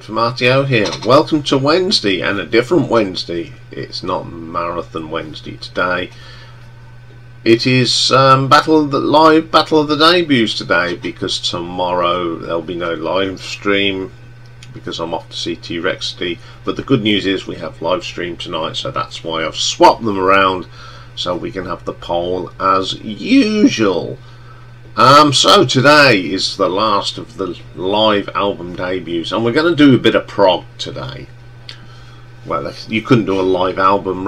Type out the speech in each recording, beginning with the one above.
from R.T.O here. Welcome to Wednesday, and a different Wednesday. It's not Marathon Wednesday today. It is live Battle of the Debuts today, because tomorrow there'll be no live stream because I'm off to see T-Rexity. But the good news is we have live stream tonight, so that's why I've swapped them around so we can have the poll as usual. So today is the last of the live album debuts, and we're going to do a bit of prog today. Well, you couldn't do a live album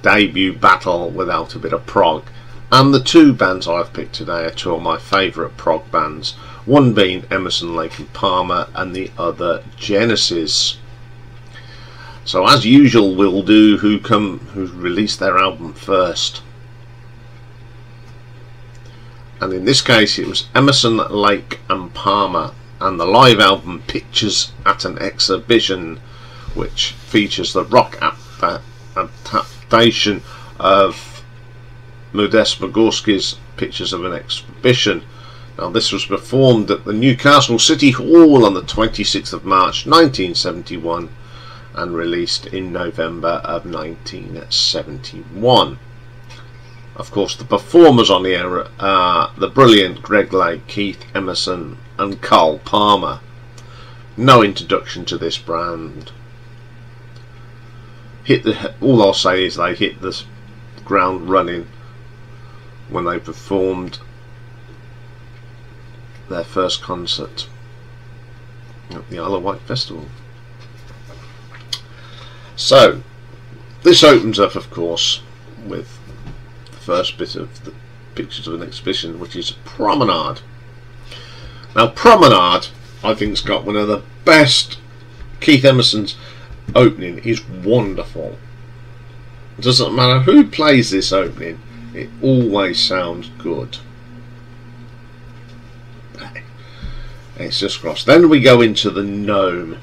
debut battle without a bit of prog, and the two bands I've picked today are two of my favourite prog bands, one being Emerson, Lake and Palmer and the other Genesis. So as usual, we'll do who released their album first. And in this case it was Emerson, Lake and Palmer, and the live album Pictures at an Exhibition, which features the rock adaptation of Modest Mogorski's Pictures of an Exhibition. Now this was performed at the Newcastle City Hall on the 26th of March 1971 and released in November of 1971. Of course, the performers on the air are the brilliant Greg Lake, Keith Emerson and Carl Palmer. No introduction to this band. All I'll say is they hit the ground running when they performed their first concert at the Isle of Wight Festival. So this opens up, of course, with first bit of the Pictures of an Exhibition, which is Promenade. Now Promenade, I think, has got one of the best. Keith Emerson's opening is wonderful. It doesn't matter who plays this opening, it always sounds good. It's just cross. Then we go into the Gnome.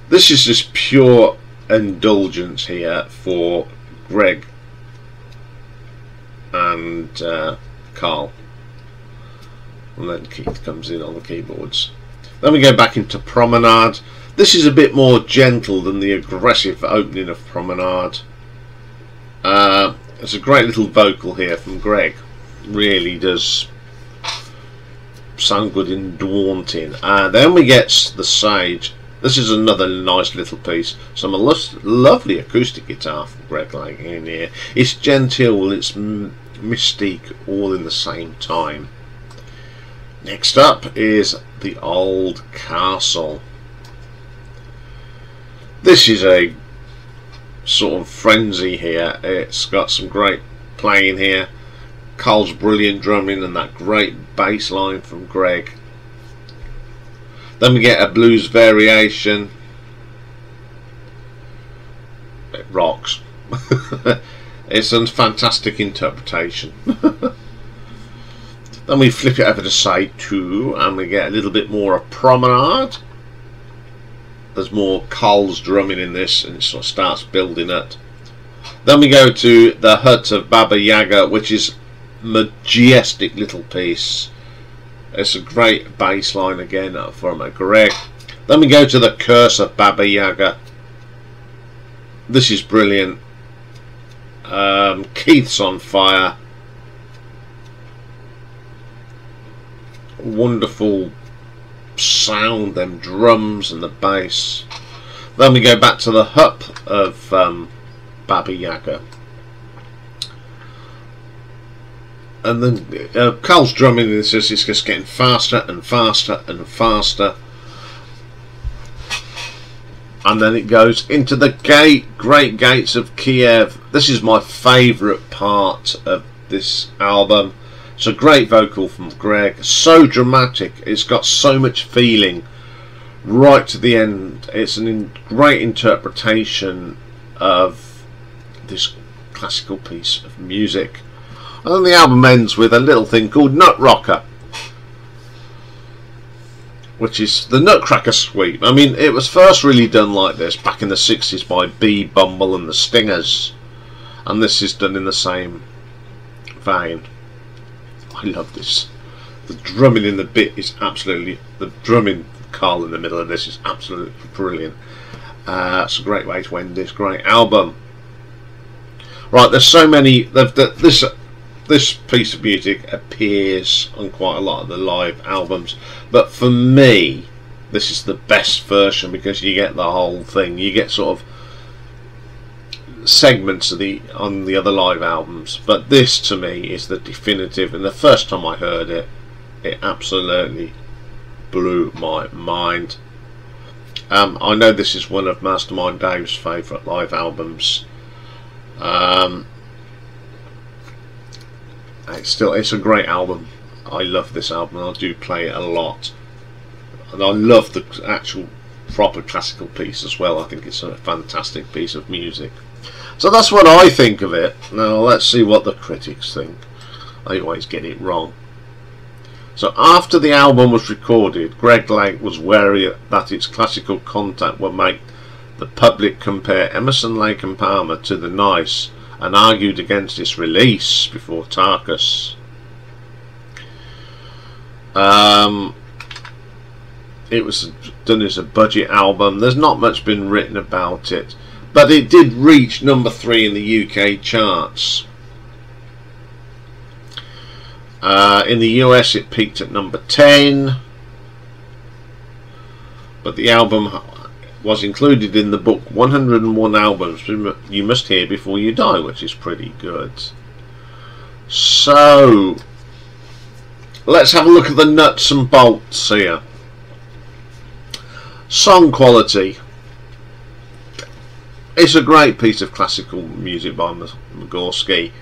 This is just pure indulgence here for Greg and Carl, and then Keith comes in on the keyboards. Then we go back into Promenade. This is a bit more gentle than the aggressive opening of Promenade. There's a great little vocal here from Greg, really does sound good and daunting. Then we get the Sage. This is another nice little piece. Some lovely acoustic guitar from Greg Lake in here. It's genteel, it's mystique, all in the same time. Next up is The Old Castle. This is a sort of frenzy here. It's got some great playing here. Carl's brilliant drumming and that great bass line from Greg. Then we get a blues variation. It rocks. It's a fantastic interpretation. Then we flip it over to side 2 and we get a little bit more of Promenade. There's more Carl's drumming in this, and it sort of starts building it. Then we go to the Hut of Baba Yaga, which is a majestic little piece. It's a great bass line again from Greg. Then we go to the Curse of Baba Yaga. This is brilliant. Keith's on fire. Wonderful sound, them drums and the bass. Then we go back to the Hut of Baba Yaga. And then Carl's drumming, it's just getting faster and faster and faster. And then it goes into the Great Gates of Kiev. This is my favourite part of this album. It's a great vocal from Greg, so dramatic, it's got so much feeling right to the end. It's a great interpretation of this classical piece of music. And then the album ends with a little thing called Nut Rocker, which is the Nutcracker Suite. I mean, it was first really done like this back in the 60s by B. Bumble and the Stingers, and this is done in the same vein. I love this. The drumming in the bit is absolutely, the drumming Carl in the middle of this is absolutely brilliant. It's a great way to end this great album. Right, there's so many. This piece of music appears on quite a lot of the live albums, but for me, this is the best version because you get the whole thing. You get sort of segments of on the other live albums, but this to me is the definitive. And the first time I heard it, it absolutely blew my mind. I know this is one of Mastermind Dave's favourite live albums. It's a great album. I love this album. I do play it a lot, and I love the actual proper classical piece as well. I think it's a fantastic piece of music. So that's what I think of it. Now let's see what the critics think. I always get it wrong. So after the album was recorded, Greg Lake was wary that its classical content would make the public compare Emerson, Lake and Palmer to the Nice, and argued against its release before Tarkus. It was done as a budget album. There's not much been written about it, but it did reach number 3 in the UK charts. In the US it peaked at number 10, but the album was included in the book 101 Albums You Must Hear Before You Die, which is pretty good. So let's have a look at the nuts and bolts here. Song quality. It's a great piece of classical music by Migorsky.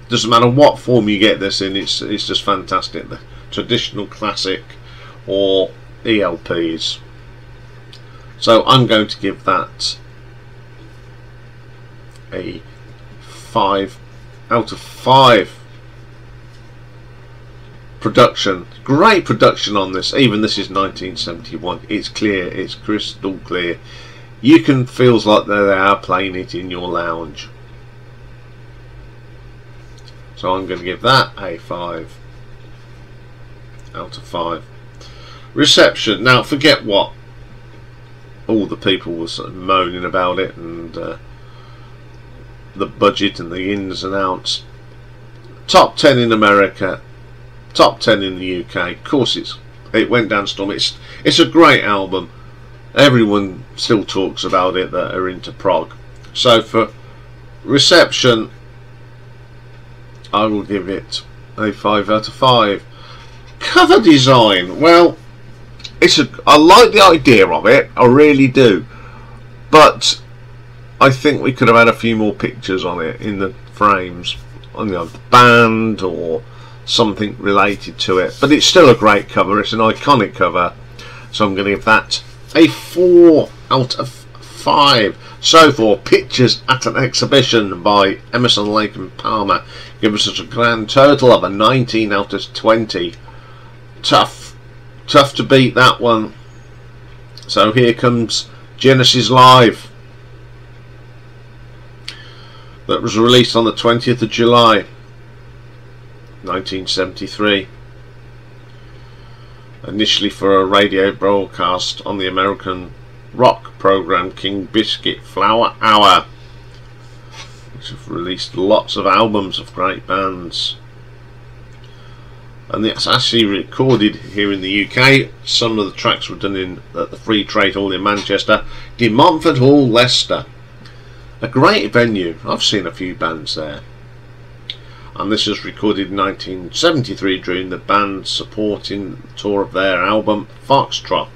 Doesn't matter what form you get this in, it's just fantastic. The traditional classic or E.L.Ps. So I'm going to give that a 5 out of 5. Production, great production on this. Even this is 1971. It's clear, it's crystal clear. You can feels like they are playing it in your lounge. So I'm going to give that a 5 out of 5. Reception. Now forget what all the people were sort of moaning about it and the budget and the ins and outs. Top 10 in America, top 10 in the UK. Of course it went down storm. It's a great album. Everyone still talks about it that are into prog. So for reception, I will give it a 5 out of 5. Cover design. Well, I like the idea of it. I really do. But I think we could have had a few more pictures on it in the frames, on the band or something related to it. But it's still a great cover. It's an iconic cover. So I'm going to give that a 4 out of 5. So for Pictures at an Exhibition by Emerson, Lake and Palmer, give us a grand total of a 19 out of 20. Tough to beat that one. So here comes Genesis Live, that was released on the 20th of July 1973, initially for a radio broadcast on the American rock program King Biscuit Flower Hour, which have released lots of albums of great bands. And it's actually recorded here in the UK. Some of the tracks were done at the Free Trade Hall in Manchester, De Montfort Hall, Leicester. A great venue. I've seen a few bands there. And this was recorded in 1973 during the band's supporting tour of their album Foxtrot.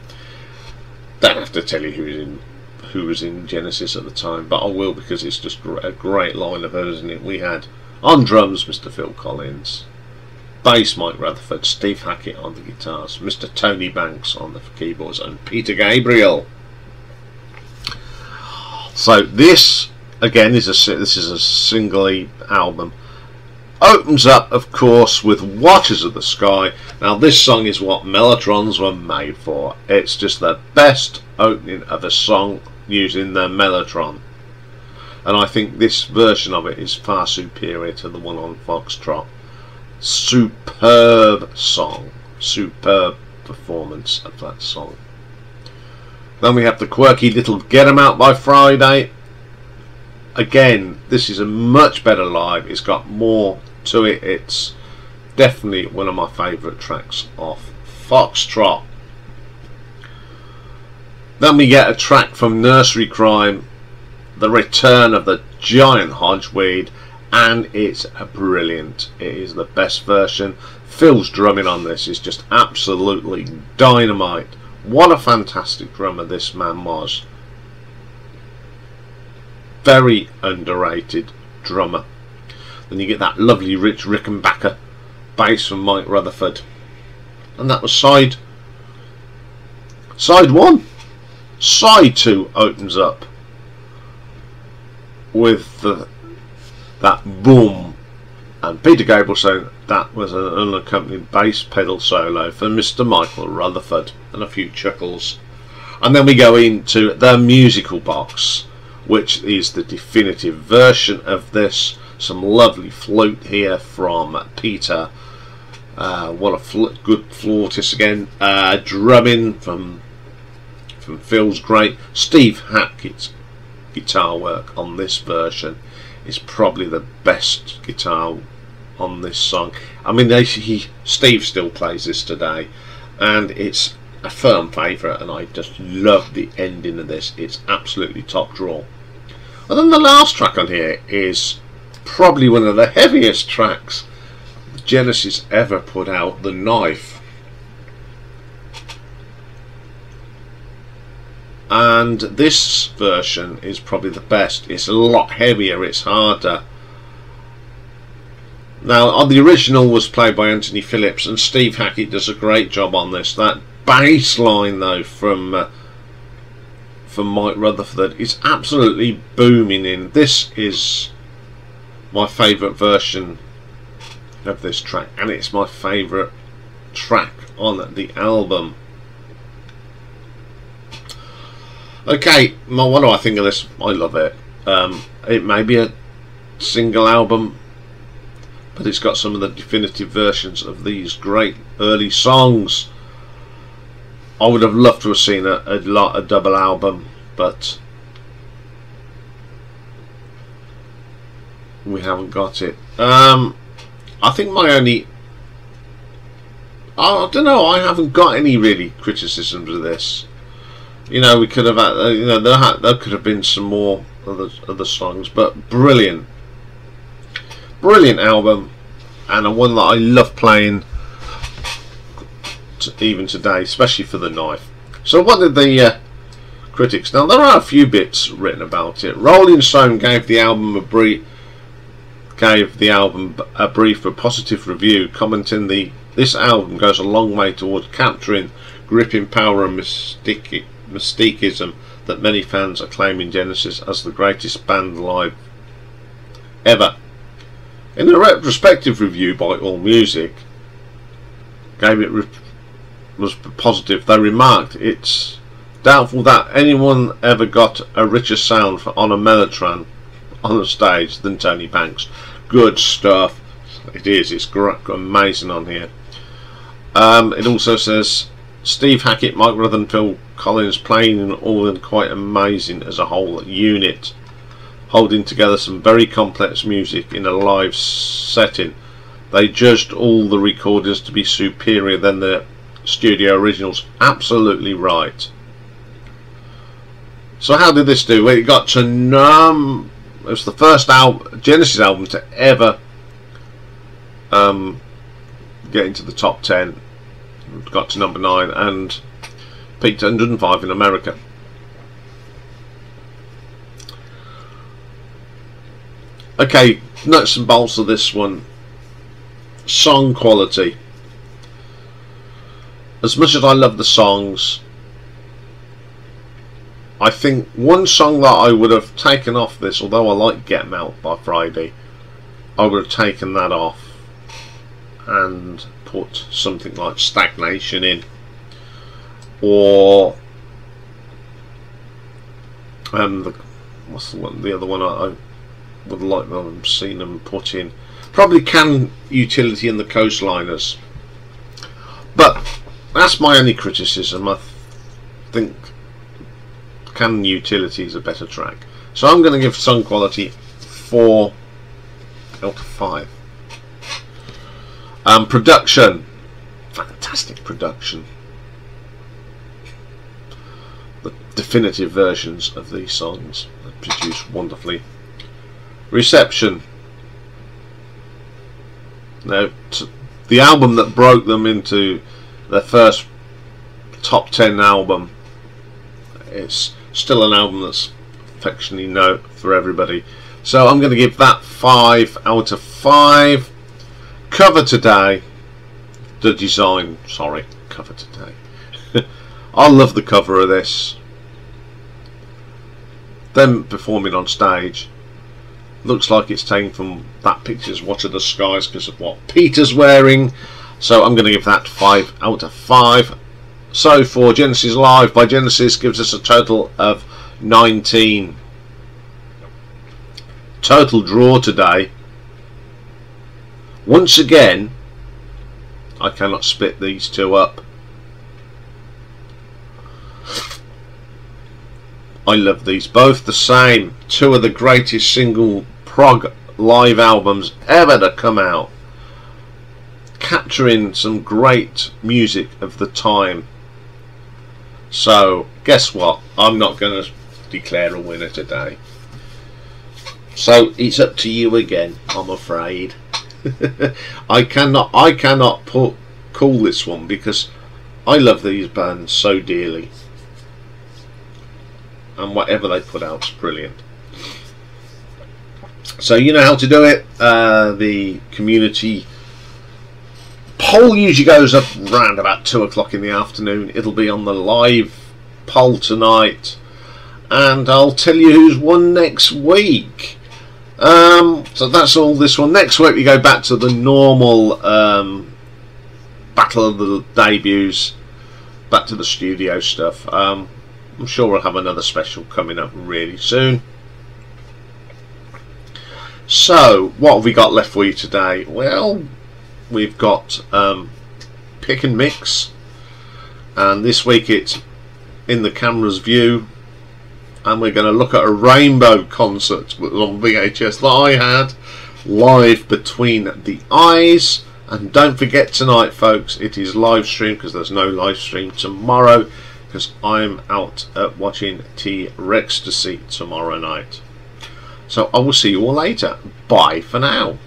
Don't have to tell you who was in Genesis at the time, but I will, because it's just a great lineup, isn't it? We had on drums Mr. Phil Collins, bass Mike Rutherford, Steve Hackett on the guitars, Mr. Tony Banks on the keyboards, and Peter Gabriel. So this again is a single album. Opens up, of course, with Watchers of the Sky. Now this song is what Mellotrons were made for. It's just the best opening of a song using the Mellotron, and I think this version of it is far superior to the one on Foxtrot. Superb song, superb performance of that song. Then we have the quirky little Get 'Em Out by Friday. Again, this is a much better live. It's got more to it. It's definitely one of my favourite tracks off Foxtrot. Then we get a track from Nursery Crime, The Return of the Giant Hogweed, and it's brilliant. It is the best version. Phil's drumming on this is just absolutely dynamite. What a fantastic drummer this man was. Very underrated drummer. Then you get that lovely Rich Rickenbacker bass from Mike Rutherford, and that was side one. Side 2 opens up with that boom, and Peter Gabriel saying that was an unaccompanied bass pedal solo for Mr. Michael Rutherford, and a few chuckles. And then we go into the musical box, which is the definitive version of this. Some lovely flute here from Peter. What a good flautist again. Drumming from Phil's great. Steve Hackett's guitar work on this version is probably the best guitar on this song. I mean, Steve still plays this today, and it's a firm favourite, and I just love the ending of this. It's absolutely top draw. And then the last track on here is probably one of the heaviest tracks Genesis ever put out, The Knife. And this version is probably the best. It's a lot heavier, it's harder. Now, the original was played by Anthony Phillips, and Steve Hackett does a great job on this. That bass line, though, from Mike Rutherford is absolutely booming in. This is my favourite version of this track, and it's my favourite track on the album. Okay, what do I think of this? I love it. It may be a single album, but it's got some of the definitive versions of these great early songs. I would have loved to have seen a double album, but we haven't got it. I think my only, I don't know, I haven't got any really criticisms of this. You know, we could have had, you know, there could have been some more other songs, but brilliant album, and one that I love playing even today, especially for The Knife. So what did the critics? Now, there are a few bits written about it. Rolling Stone gave the album a brief but positive review, commenting this album goes a long way towards capturing gripping power and mysticism that many fans are claiming Genesis as the greatest band live ever. In a retrospective review by AllMusic, was positive. They remarked it's doubtful that anyone ever got a richer sound on a Mellotron on the stage than Tony Banks. Good stuff. It is. It's amazing on here. It also says Steve Hackett, Mike Rutherford and Phil Collins playing in all and quite amazing as a whole unit, holding together some very complex music in a live setting. They judged all the recordings to be superior than the studio originals. Absolutely right. So how did this do? Well, it got to it was the first Genesis album to ever get into the top 10. It got to number 9 and peaked at 105 in America. Okay, nuts and bolts of this one. Song quality. As much as I love the songs, I think one song that I would have taken off this, although I like Get 'Em Out by Friday, I would have taken that off and put something like Stagnation in, or what's the other one I would like to have seen them put in? Probably Can Utility and the Coastliners. But That's my only criticism. I think Canon Utility is a better track. So I'm going to give sound quality 4 out of 5. Production. Fantastic production. The definitive versions of these songs are produced wonderfully. Reception. Now, the album that broke them into their first top 10 album, it's still an album that's affectionately known for everybody. So I'm going to give that 5 out of 5. Cover today. The design, sorry, cover today. I love the cover of this. Them performing on stage. Looks like it's taken from that picture's What Are the Skies because of what Peter's wearing. So I'm going to give that 5 out of 5. So for Genesis Live by Genesis gives us a total of 19. Total draw today. Once again, I cannot split these two up. I love these both the same. Two of the greatest single prog live albums ever to come out, capturing some great music of the time. So guess what, I'm not going to declare a winner today, so it's up to you again, I'm afraid. I cannot call this one because I love these bands so dearly, and whatever they put out is brilliant. So you know how to do it. The community poll usually goes up around about 2 o'clock in the afternoon. It'll be on the live poll tonight, and I'll tell you who's won next week. So that's all this one. Next week we go back to the normal Battle of the Debuts, back to the studio stuff. I'm sure we'll have another special coming up really soon. So what have we got left for you today? Well, we've got pick and mix, and this week it's in the camera's view, and we're going to look at a Rainbow concert that was on VHS that I had live between the eyes. And don't forget tonight, folks, it is live stream because there's no live stream tomorrow because I'm out watching T-Rextasy tomorrow night. So I will see you all later. Bye for now.